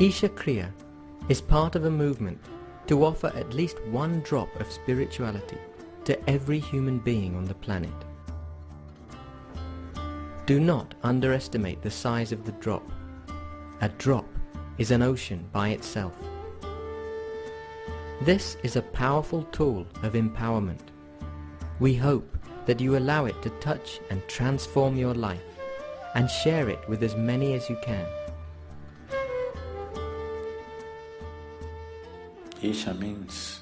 Ishakriya is part of a movement to offer at least one drop of spirituality to every human being on the planet. Do not underestimate the size of the drop. A drop is an ocean by itself. This is a powerful tool of empowerment. We hope that you allow it to touch and transform your life and share it with as many as you can. Isha means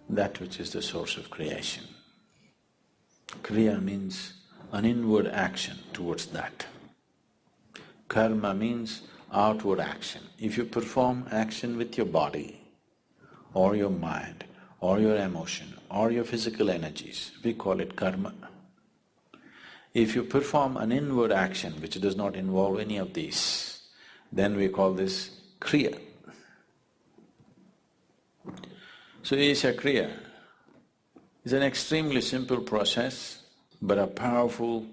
that which is the source of creation. Kriya means an inward action towards that. Karma means outward action. If you perform action with your body or your mind or your emotion or your physical energies, we call it karma. If you perform an inward action which does not involve any of these, then we call this kriya. So ishakriya is an extremely simple process but a powerful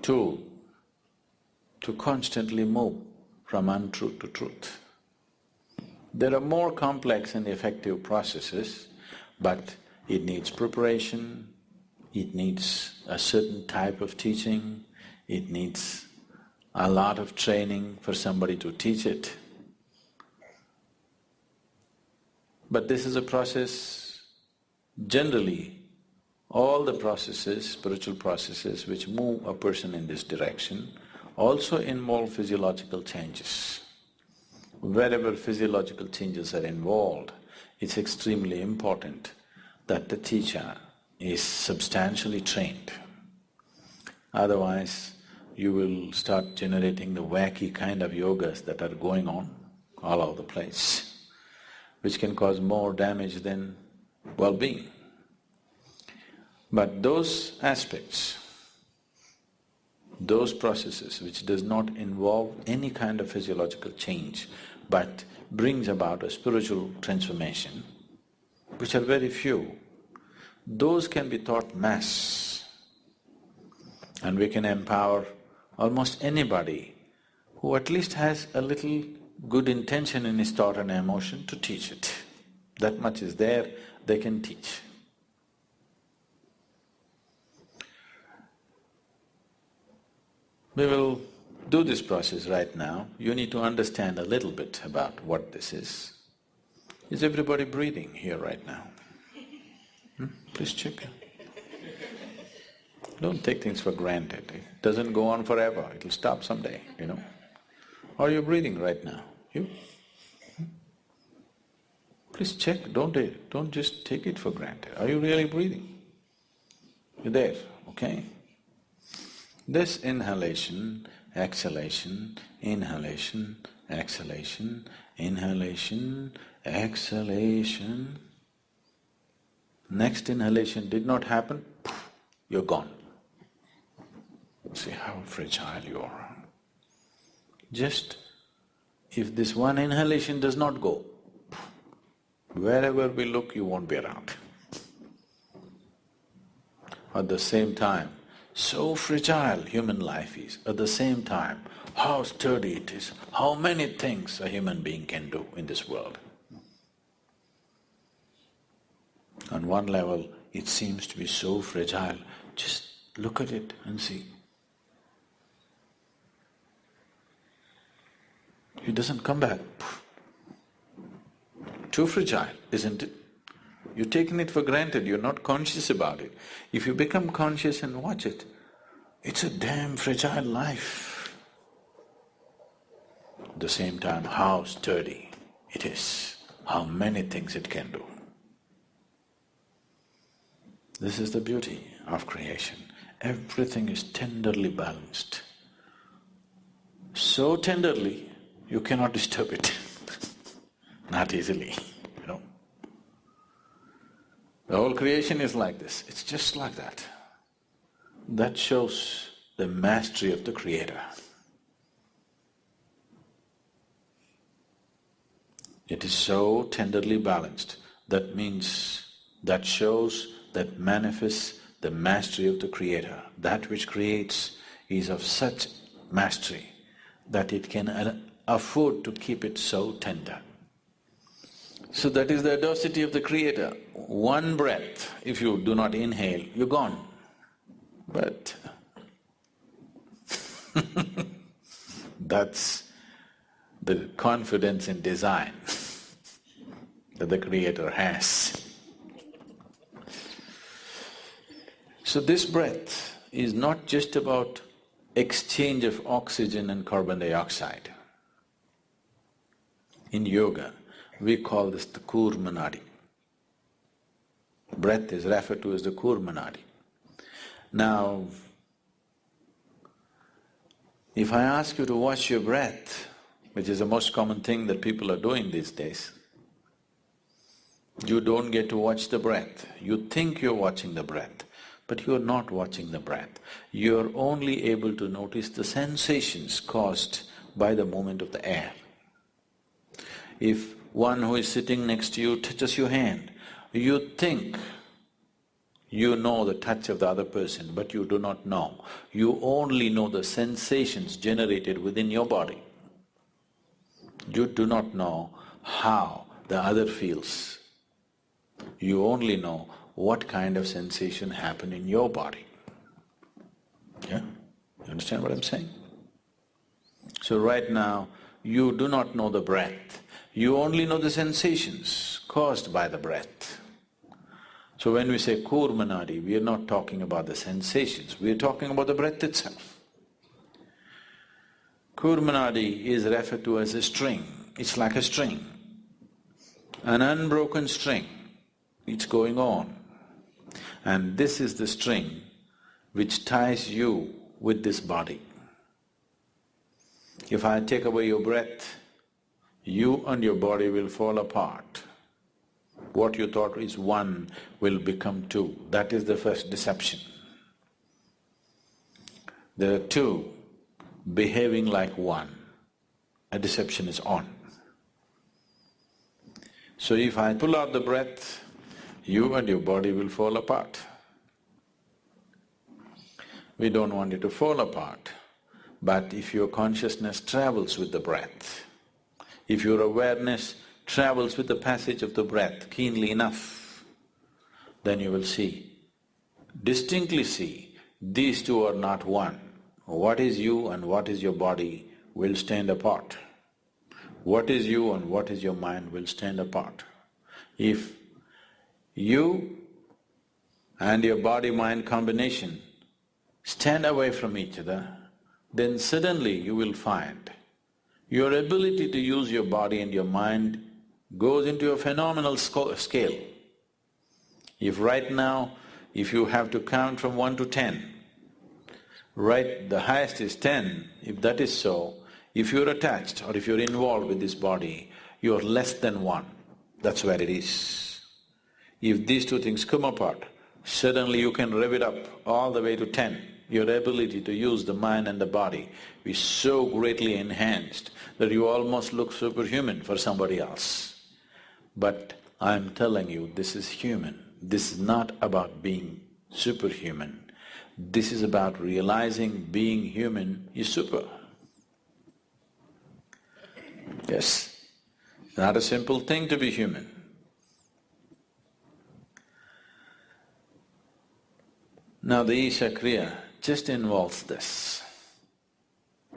tool to constantly move from untruth to truth. There are more complex and effective processes, but it needs preparation, it needs a certain type of teaching, it needs a lot of training for somebody to teach it. But this is a process, generally, all the processes, spiritual processes which move a person in this direction also involve physiological changes. Wherever physiological changes are involved, it's extremely important that the teacher is substantially trained. Otherwise, you will start generating the wacky kind of yogas that are going on all over the place, which can cause more damage than well-being. But those aspects, those processes which does not involve any kind of physiological change but brings about a spiritual transformation, which are very few, those can be taught mass. And we can empower almost anybody who at least has a little good intention in his thought and emotion to teach it. That much is there, they can teach. We will do this process right now. You need to understand a little bit about what this is. Is everybody breathing here right now? Please check. Don't take things for granted. It doesn't go on forever, it'll stop someday, you know. Are you breathing right now? You? Please check, don't just take it for granted. Are you really breathing? You're there, okay? This inhalation, exhalation, inhalation, exhalation, inhalation, exhalation. Next inhalation did not happen, you're gone. See how fragile you are. Just if this one inhalation does not go, wherever we look you won't be around. At the same time, so fragile human life is, at the same time, how sturdy it is, how many things a human being can do in this world. On one level, it seems to be so fragile, just look at it and see. It doesn't come back. Too fragile, isn't it? You've taken it for granted, you're not conscious about it. If you become conscious and watch it, it's a damn fragile life. At the same time, how sturdy it is, how many things it can do. This is the beauty of creation. Everything is tenderly balanced. So tenderly, you cannot disturb it. Not easily, you know. The whole creation is like this, it's just like that. That shows the mastery of the Creator. It is so tenderly balanced, that means, that shows, that manifests the mastery of the Creator. That which creates is of such mastery that it can afford to keep it so tender. So that is the audacity of the Creator. One breath, if you do not inhale, you're gone. But that's the confidence in design that the Creator has. So this breath is not just about exchange of oxygen and carbon dioxide. In yoga, we call this the Kurmanadi. Breath is referred to as the Kurmanadi. Now, if I ask you to watch your breath, which is the most common thing that people are doing these days, you don't get to watch the breath. You think you're watching the breath, but you're not watching the breath. You're only able to notice the sensations caused by the movement of the air. If one who is sitting next to you touches your hand, you think you know the touch of the other person, but you do not know. You only know the sensations generated within your body. You do not know how the other feels. You only know what kind of sensation happened in your body. Yeah? You understand what I'm saying? So right now, you do not know the breath. You only know the sensations caused by the breath. So when we say Kurmanadi, we are not talking about the sensations, we are talking about the breath itself. Kurmanadi is referred to as a string. It's like a string, an unbroken string. It's going on. And this is the string which ties you with this body. If I take away your breath, you and your body will fall apart. What you thought is one will become two. That is the first deception. There are two behaving like one. A deception is on. So if I pull out the breath, you and your body will fall apart. We don't want it to fall apart, but if your consciousness travels with the breath, if your awareness travels with the passage of the breath keenly enough, then you will see, distinctly see, these two are not one. What is you and what is your body will stand apart. What is you and what is your mind will stand apart. If you and your body-mind combination stand away from each other, then suddenly you will find your ability to use your body and your mind goes into a phenomenal scale. If right now, if you have to count from 1 to 10, right, the highest is 10, if that is so, if you're attached or if you're involved with this body, you're less than 1. That's where it is. If these two things come apart, suddenly you can rev it up all the way to 10. Your ability to use the mind and the body is so greatly enhanced that you almost look superhuman for somebody else. But I'm telling you, this is human. This is not about being superhuman. This is about realizing being human is super. Yes, it's not a simple thing to be human. Now the ishakriya just involves this.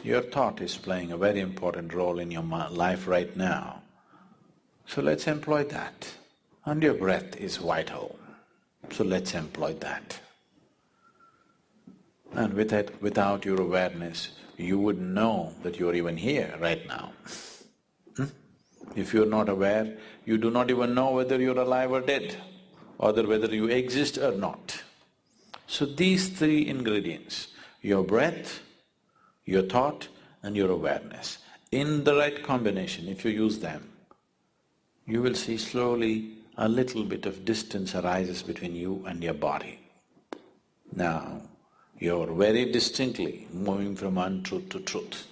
Your thought is playing a very important role in your life right now. So let's employ that. And your breath is vital. So let's employ that. And without your awareness, you wouldn't know that you're even here right now. If you're not aware, you do not even know whether you're alive or dead, or whether you exist or not. So these three ingredients, your breath, your thought and your awareness, in the right combination, if you use them, you will see slowly a little bit of distance arises between you and your body. Now, you're very distinctly moving from untruth to truth.